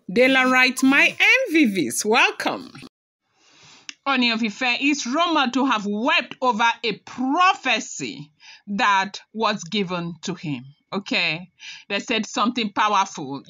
Daylight, my MVVs, welcome. Ooni of Ife is rumored to have wept over a prophecy that was given to him. Okay, they said something powerful,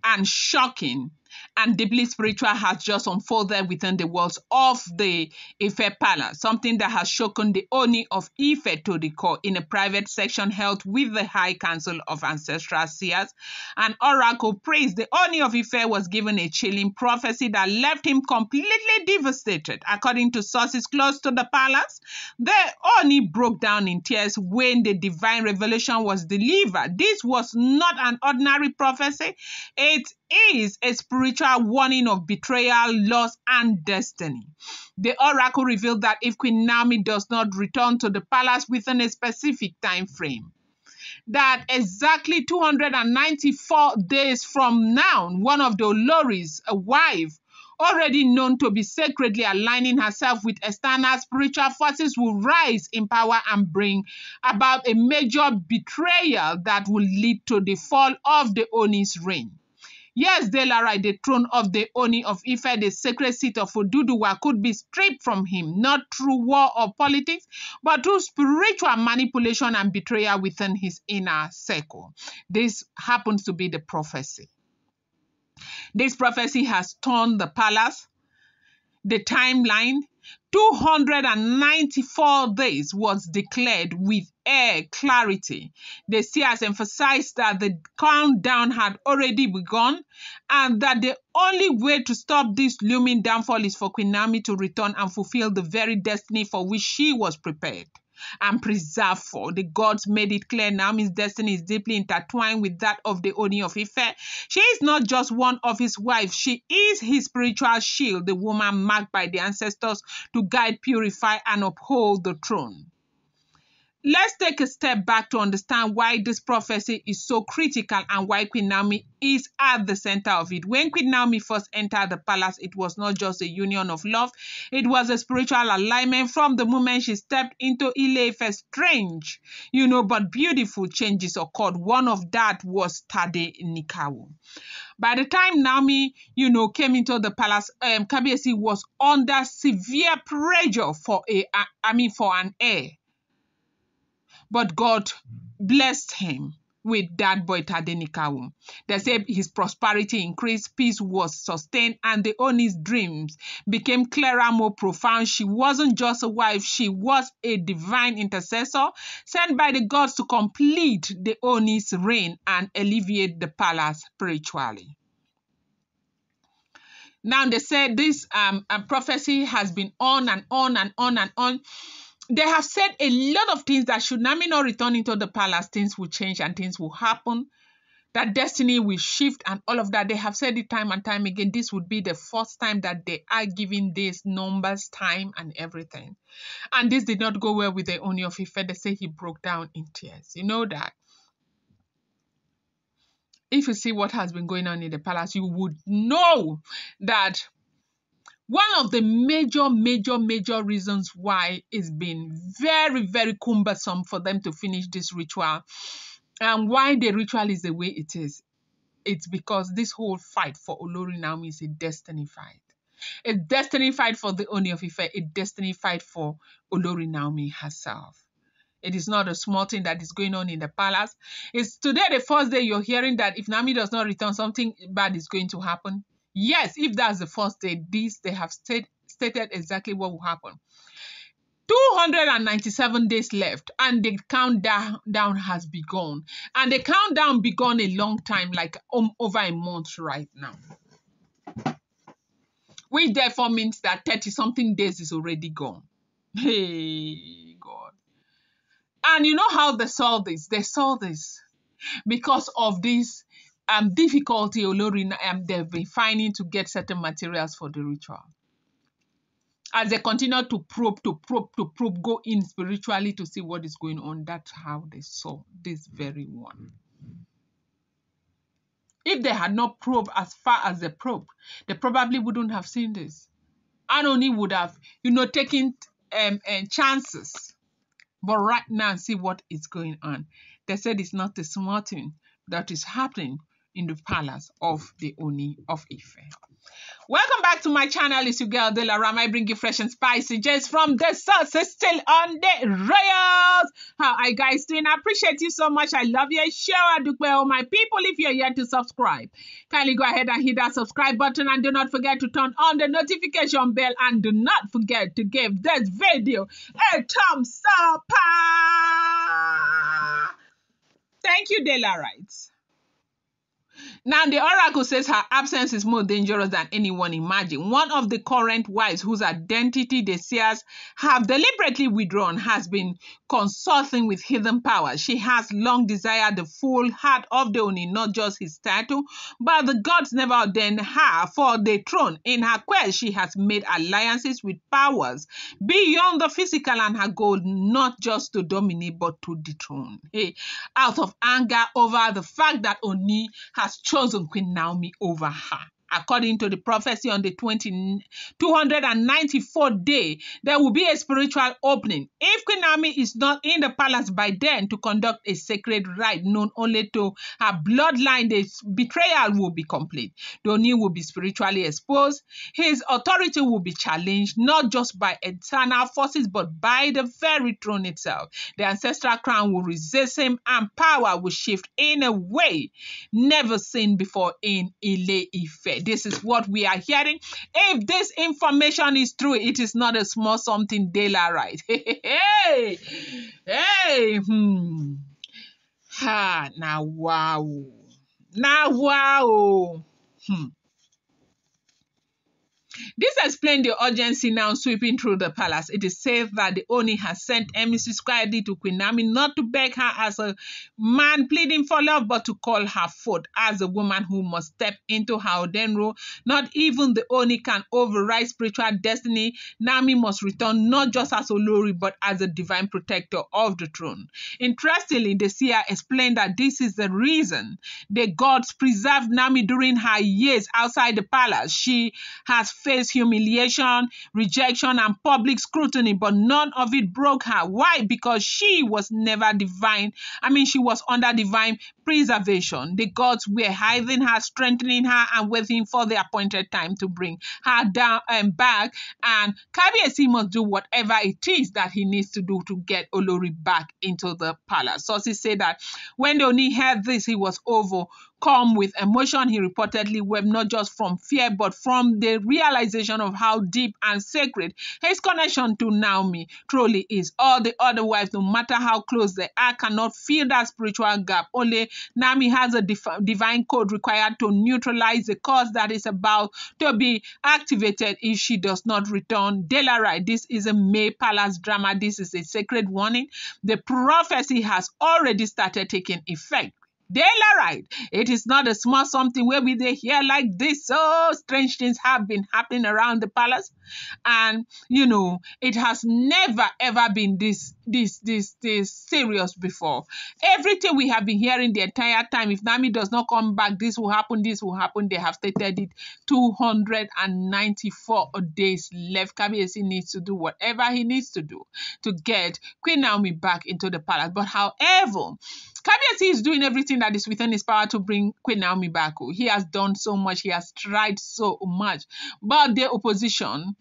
and shocking and deeply spiritual has just unfolded within the walls of the Ife Palace, something that has shaken the Ooni of Ife to the core. In a private section held with the High Council of Ancestral Seers, an oracle praised the Ooni of Ife was given a chilling prophecy that left him completely devastated. According to sources close to the palace, the Ooni broke down in tears when the divine revelation was delivered. This was not an ordinary prophecy. It is a spiritual warning of betrayal, loss, and destiny. The oracle revealed that if Queen Naomi does not return to the palace within a specific time frame, that exactly 294 days from now, one of the Oloris, a wife, already known to be secretly aligning herself with external spiritual forces, will rise in power and bring about a major betrayal that will lead to the fall of the Oni's reign. Yes, Delarai, the throne of the Oni of Ife, the sacred seat of Oduduwa, could be stripped from him, not through war or politics, but through spiritual manipulation and betrayal within his inner circle. This happens to be the prophecy. This prophecy has turned the palace, the timeline. 294 days was declared with air clarity. The seers emphasized that the countdown had already begun and that the only way to stop this looming downfall is for Queen Naomi to return and fulfill the very destiny for which she was prepared and preserved for. The gods made it clear Naomi's destiny is deeply intertwined with that of the Oni of Ife. She is not just one of his wives, she is his spiritual shield, the woman marked by the ancestors to guide, purify, and uphold the throne. Let's take a step back to understand why this prophecy is so critical and why Queen Naomi is at the center of it. When Queen Naomi first entered the palace, it was not just a union of love, it was a spiritual alignment. From the moment she stepped into Ile-Ife, strange, but beautiful changes occurred. One of that was Tadenikawo. By the time Naomi, came into the palace, Kabiyesi was under severe pressure for an heir. But God blessed him with that boy Tadenikawo. They said his prosperity increased, peace was sustained, and the Oni's dreams became clearer, more profound. She wasn't just a wife, she was a divine intercessor sent by the gods to complete the Oni's reign and alleviate the palace spiritually. Now they said this prophecy has been on and on and on and on. They have said a lot of things that should Naomi not return into the palace, things will change and things will happen, that destiny will shift and all of that. They have said it time and time again. This would be the first time that they are giving these numbers, time and everything. And this did not go well with the Oni of Ife. They say he broke down in tears. You know that. If you see what has been going on in the palace, you would know that one of the major reasons why it's been very, very cumbersome for them to finish this ritual and why the ritual is the way it is, it's because this whole fight for Olori Naomi is a destiny fight. A destiny fight for the Oni of Ife, a destiny fight for Olori Naomi herself. It is not a small thing that is going on in the palace. It's today the first day you're hearing that if Naomi does not return, something bad is going to happen. Yes, if that's the first day, they have stated exactly what will happen. 297 days left and the countdown has begun. And the countdown begun a long time, like over a month right now. Which therefore means that 30-something days is already gone. Hey, God. And you know how they saw this? They saw this because of this difficulty Olori they've been finding to get certain materials for the ritual. As they continue to probe, go in spiritually to see what is going on, that's how they saw this very one. If they had not probed as far as they probed, they probably wouldn't have seen this. And only would have, taken chances. But right now, see what is going on. They said it's not a small thing that is happening in the palace of the Oni of Ife. Welcome back to my channel. It's your girl Delaram. I bring you fresh and spicy just from the source. It's still on the Royals. How are you guys doing? I appreciate you so much. I love you. Share all my people. If you're yet to subscribe, kindly go ahead and hit that subscribe button, and do not forget to turn on the notification bell, and do not forget to give this video a thumbs up. Thank you, Delarites. Now, the oracle says her absence is more dangerous than anyone imagined. One of the current wives, whose identity the seers have deliberately withdrawn, has been consulting with hidden powers. She has long desired the full heart of the Oni, not just his title, but the gods never ordained her for the throne. In her quest, she has made alliances with powers beyond the physical, and her goal not just to dominate, but to dethrone. Out of anger over the fact that Oni has chosen Queen Naomi over her. According to the prophecy, on the 294th day, there will be a spiritual opening. If Queen Naomi is not in the palace by then to conduct a sacred rite known only to her bloodline, the betrayal will be complete. The Oni will be spiritually exposed. His authority will be challenged, not just by external forces, but by the very throne itself. The ancestral crown will resist him, and power will shift in a way never seen before in Ile-Ife. This is what we are hearing. If this information is true, it is not a small something, Delarite. Now wow. This explains the urgency now sweeping through the palace. It is said that the Oni has sent emissaries quietly to Queen Naomi, not to beg her as a man pleading for love, but to call her forth as a woman who must step into her ordained role. Not even the Oni can override spiritual destiny. Naomi must return not just as Olori, but as a divine protector of the throne. Interestingly, the seer explained that this is the reason the gods preserved Naomi during her years outside the palace. She has faced humiliation, rejection, and public scrutiny, but none of it broke her. Why? Because she was never divine. She was under divine preservation. The gods were hiding her, strengthening her, and waiting for the appointed time to bring her down and back. And Kabiyesi must do whatever it is that he needs to do to get Olori back into the palace. Sources say that when the Oni heard this, he was overcome with emotion. He reportedly wept, not just from fear, but from the realization of how deep and sacred his connection to Naomi truly is. All the other wives, no matter how close they are, cannot fill that spiritual gap. Only Naomi has a divine code required to neutralize the curse that is about to be activated if she does not return. Delarite, this is a May Palace drama. This is a sacred warning. The prophecy has already started taking effect. Delarite, it is not a small something where we they hear like this. So strange things have been happening around the palace, and it has never ever been this serious before. Everything we have been hearing the entire time, if Naomi does not come back, this will happen, this will happen. They have stated it. 294 days left. Kabiyesi needs to do whatever he needs to do to get Queen Naomi back into the palace. But however, Kabiyesi is doing everything that is within his power to bring Queen Naomi back. He has done so much. He has tried so much. But the opposition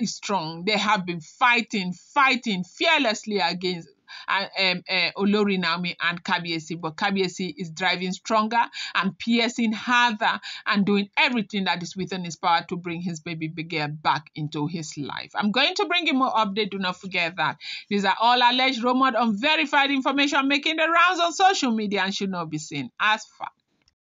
is strong. They have been fighting fearlessly against Olori Naomi and Kabiyesi, but Kabiyesi is driving stronger and piercing harder and doing everything that is within his power to bring his baby girl back into his life. I'm going to bring you more update. Do not forget that these are all alleged, rumored, unverified information making the rounds on social media and should not be seen as fact.